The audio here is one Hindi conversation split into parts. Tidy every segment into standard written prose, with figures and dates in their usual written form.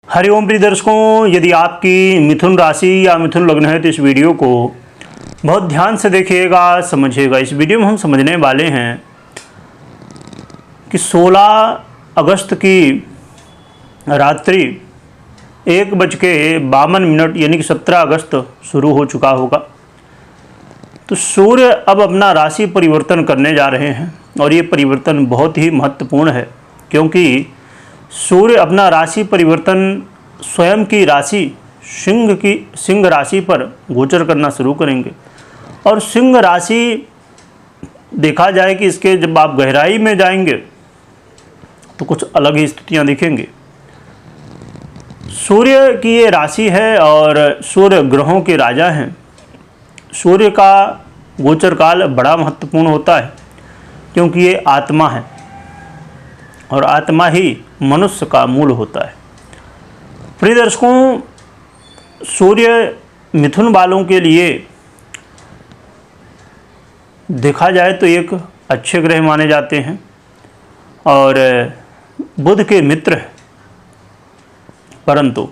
हरिओम प्रिय दर्शकों, यदि आपकी मिथुन राशि या मिथुन लग्न है तो इस वीडियो को बहुत ध्यान से देखिएगा, समझिएगा। इस वीडियो में हम समझने वाले हैं कि 16 अगस्त की रात्रि 1:52 यानी कि 17 अगस्त शुरू हो चुका होगा। तो सूर्य अब अपना राशि परिवर्तन करने जा रहे हैं और ये परिवर्तन बहुत ही महत्वपूर्ण है, क्योंकि सूर्य अपना राशि परिवर्तन स्वयं की राशि सिंह राशि पर गोचर करना शुरू करेंगे। और सिंह राशि देखा जाए कि इसके जब आप गहराई में जाएंगे तो कुछ अलग ही स्थितियां दिखेंगी। सूर्य की ये राशि है और सूर्य ग्रहों के राजा हैं। सूर्य का गोचर काल बड़ा महत्वपूर्ण होता है, क्योंकि ये आत्मा है और आत्मा ही मनुष्य का मूल होता है। प्रिय दर्शकों, सूर्य मिथुन वालों के लिए देखा जाए तो एक अच्छे ग्रह माने जाते हैं और बुध के मित्र हैं। परंतु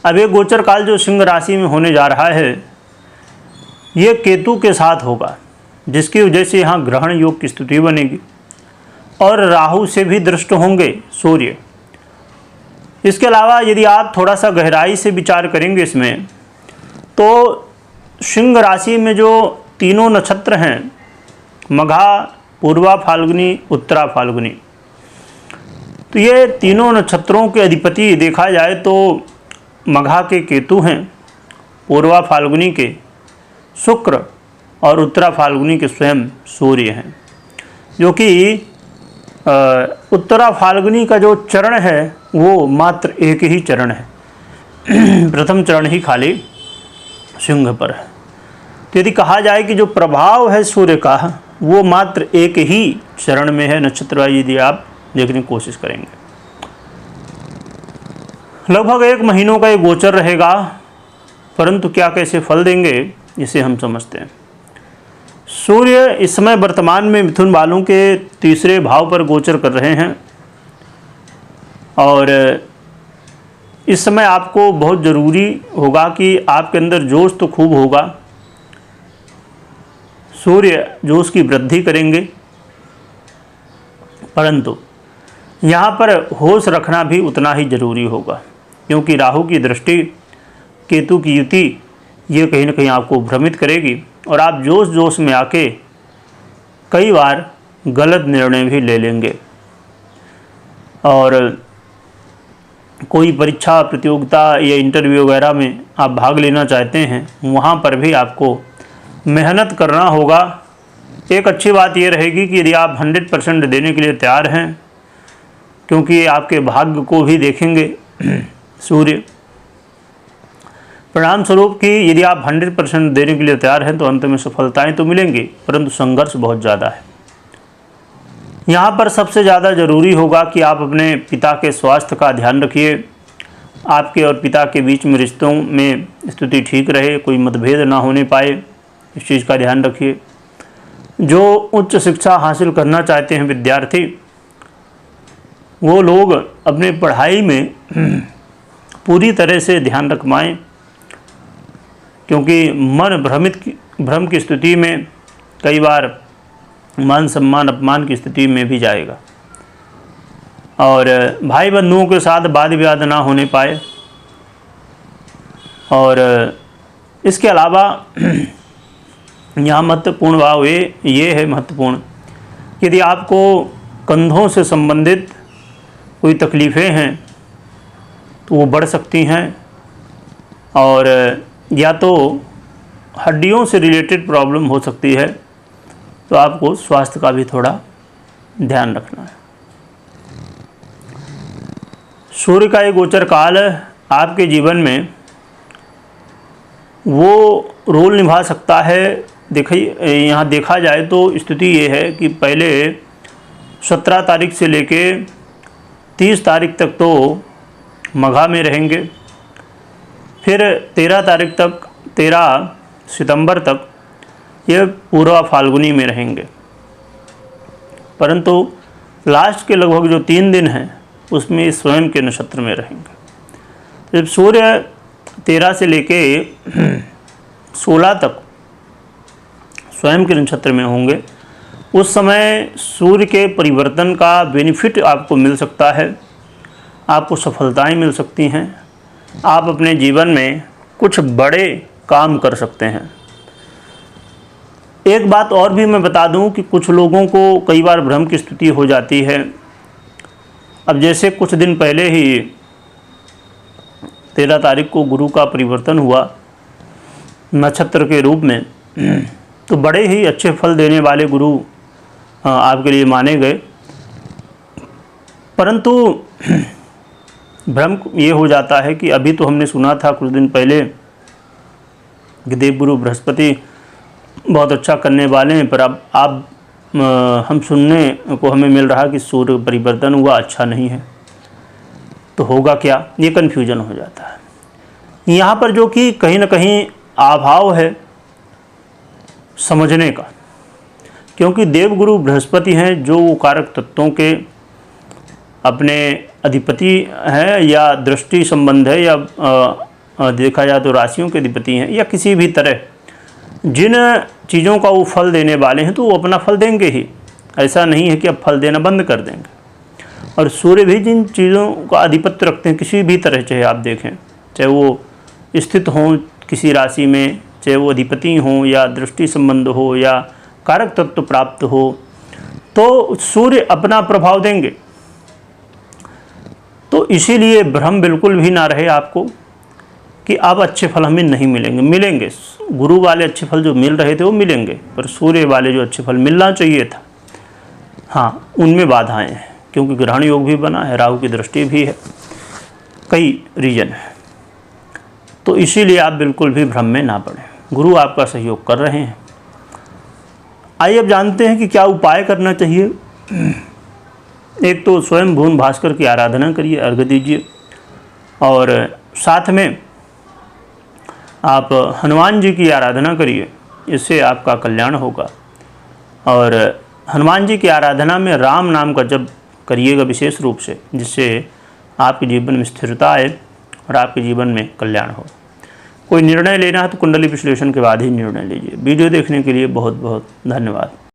अब ये गोचर काल जो सिंह राशि में होने जा रहा है, ये केतु के साथ होगा, जिसकी वजह से यहाँ ग्रहण योग की स्थिति बनेगी और राहु से भी दृष्ट होंगे सूर्य। इसके अलावा यदि आप थोड़ा सा गहराई से विचार करेंगे इसमें, तो सिंह राशि में जो तीनों नक्षत्र हैं, मघा, पूर्वा फाल्गुनी, उत्तरा फाल्गुनी, तो ये तीनों नक्षत्रों के अधिपति देखा जाए तो मघा के केतु हैं, पूर्वा फाल्गुनी के शुक्र और उत्तरा फाल्गुनी के स्वयं सूर्य हैं। जो कि उत्तरा फाल्गुनी का जो चरण है वो मात्र एक ही चरण है, प्रथम चरण ही खाली सिंह पर है। तो यदि कहा जाए कि जो प्रभाव है सूर्य का वो मात्र एक ही चरण में है, नक्षत्रवाइज यदि आप देखने की कोशिश करेंगे। लगभग 1 महीनों का ये गोचर रहेगा, परंतु क्या कैसे फल देंगे इसे हम समझते हैं। सूर्य इस समय वर्तमान में मिथुन वालों के तीसरे भाव पर गोचर कर रहे हैं और इस समय आपको बहुत ज़रूरी होगा कि आपके अंदर जोश तो खूब होगा, सूर्य जोश की वृद्धि करेंगे, परंतु यहाँ पर होश रखना भी उतना ही ज़रूरी होगा, क्योंकि राहु की दृष्टि, केतु की युति, ये कहीं ना कहीं आपको भ्रमित करेगी और आप जोश में आके कई बार गलत निर्णय भी ले लेंगे। और कोई परीक्षा, प्रतियोगिता या इंटरव्यू वगैरह में आप भाग लेना चाहते हैं, वहाँ पर भी आपको मेहनत करना होगा। एक अच्छी बात ये रहेगी कि यदि आप 100% देने के लिए तैयार हैं, क्योंकि आपके भाग्य को भी देखेंगे सूर्य, परिणाम स्वरूप कि यदि आप 100% देने के लिए तैयार हैं तो अंत में सफलताएं तो मिलेंगी, परंतु संघर्ष बहुत ज़्यादा है। यहाँ पर सबसे ज़्यादा ज़रूरी होगा कि आप अपने पिता के स्वास्थ्य का ध्यान रखिए। आपके और पिता के बीच में रिश्तों में स्थिति ठीक रहे, कोई मतभेद ना होने पाए, इस चीज़ का ध्यान रखिए। जो उच्च शिक्षा हासिल करना चाहते हैं विद्यार्थी, वो लोग अपने पढ़ाई में पूरी तरह से ध्यान रखवाएँ, क्योंकि मन भ्रम की स्थिति में कई बार मान सम्मान अपमान की स्थिति में भी जाएगा और भाई बंधुओं के साथ वाद विवाद ना होने पाए। और इसके अलावा यहाँ महत्वपूर्ण भाव ये है महत्वपूर्ण, यदि आपको कंधों से संबंधित कोई तकलीफ़ें हैं तो वो बढ़ सकती हैं, और या तो हड्डियों से रिलेटेड प्रॉब्लम हो सकती है, तो आपको स्वास्थ्य का भी थोड़ा ध्यान रखना है। सूर्य का ये गोचर काल आपके जीवन में वो रोल निभा सकता है। देखिए, यहाँ देखा जाए तो स्थिति ये है कि पहले 17 तारीख से लेके 30 तारीख तक तो मघा में रहेंगे, फिर 13 तारीख तक, 13 सितंबर तक ये पूर्वा फाल्गुनी में रहेंगे, परंतु लास्ट के लगभग जो 3 दिन हैं उसमें स्वयं के नक्षत्र में रहेंगे। जब सूर्य 13 से लेके 16 तक स्वयं के नक्षत्र में होंगे उस समय सूर्य के परिवर्तन का बेनिफिट आपको मिल सकता है, आपको सफलताएं मिल सकती हैं, आप अपने जीवन में कुछ बड़े काम कर सकते हैं। एक बात और भी मैं बता दूं कि कुछ लोगों को कई बार भ्रम की स्थिति हो जाती है। अब जैसे कुछ दिन पहले ही 13 तारीख को गुरु का परिवर्तन हुआ नक्षत्र के रूप में, तो बड़े ही अच्छे फल देने वाले गुरु आपके लिए माने गए, परंतु भ्रम ये हो जाता है कि अभी तो हमने सुना था कुछ दिन पहले कि देवगुरु बृहस्पति बहुत अच्छा करने वाले हैं, पर अब हम सुनने को हमें मिल रहा कि सूर्य परिवर्तन हुआ, अच्छा नहीं है, तो होगा क्या, ये कन्फ्यूजन हो जाता है। यहाँ पर जो कि कहीं ना कहीं अभाव है समझने का, क्योंकि देवगुरु बृहस्पति हैं जो वो कारक तत्वों के अपने अधिपति हैं, या दृष्टि संबंध है, या देखा जाए तो राशियों के अधिपति हैं, या किसी भी तरह जिन चीज़ों का वो फल देने वाले हैं तो वो अपना फल देंगे ही। ऐसा नहीं है कि अब फल देना बंद कर देंगे। और सूर्य भी जिन चीज़ों का आधिपत्य रखते हैं किसी भी तरह, चाहे आप देखें, चाहे वो स्थित हों किसी राशि में, चाहे वो अधिपति हों, या दृष्टि संबंध हो, या कारक तत्व प्राप्त हो, तो सूर्य अपना प्रभाव देंगे। तो इसीलिए भ्रम बिल्कुल भी ना रहे आपको कि अब अच्छे फल हमें नहीं मिलेंगे। मिलेंगे, गुरु वाले अच्छे फल जो मिल रहे थे वो मिलेंगे, पर सूर्य वाले जो अच्छे फल मिलना चाहिए था, हाँ, उनमें बाधाएं हैं, क्योंकि ग्रहण योग भी बना है, राहु की दृष्टि भी है, कई रीजन है। तो इसीलिए आप बिल्कुल भी भ्रम में ना पड़ें, गुरु आपका सहयोग कर रहे हैं। आइए अब जानते हैं कि क्या उपाय करना चाहिए। एक तो स्वयं भुवन भास्कर की आराधना करिए, अर्घ्य दीजिए, और साथ में आप हनुमान जी की आराधना करिए, इससे आपका कल्याण होगा। और हनुमान जी की आराधना में राम नाम का जप करिएगा विशेष रूप से, जिससे आपके जीवन में स्थिरता आए और आपके जीवन में कल्याण हो। कोई निर्णय लेना है तो कुंडली विश्लेषण के बाद ही निर्णय लीजिए। वीडियो देखने के लिए बहुत बहुत धन्यवाद।